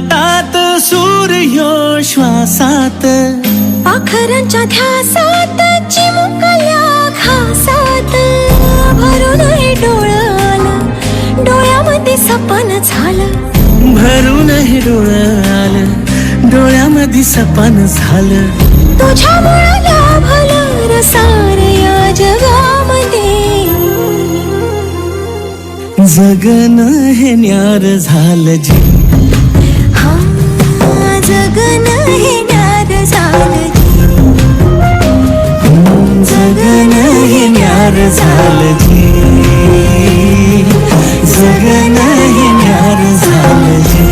पोटात सूर्य श्वासात पाखरांच्या ध्यासात चिमुकल्या घासात भरून हे डोळं आलं डोळ्यामध्ये सपन झालं भरून हे डोळं आलं डोळ्यामध्ये सपन झालं तुझ्यामुळं लाभलं रसार या जगामध्ये जगणं हे न्यार झालं जी हा जगणं हे न्यार झालं जी जगणं हे न्यार झालं जी जगणं हे न्यार झालं जी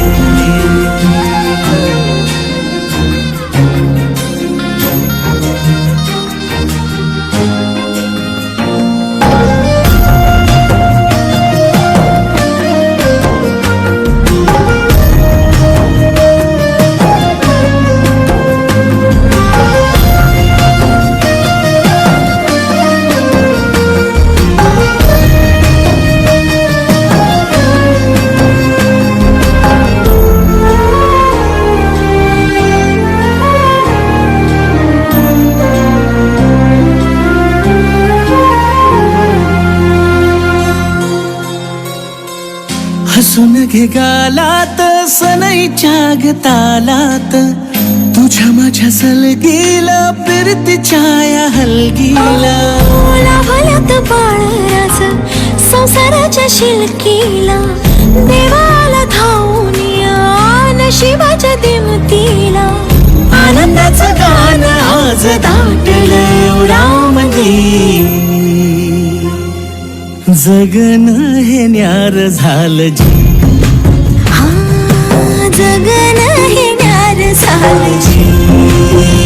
हसून घे गालात सनईच्या गतालात तुझ्या माझ्या सलगीला फिरतीच्या या हलगीला लाभल्यात बाळराज संसाराच्या शिलकीला देवाला धावून या नशिबाच्या दिमतीला आनंदाचं गाणं आज दाटलं उरामध्ये जगणं हे न्यार झालं जी हा जगणं हे न्यार झालं जी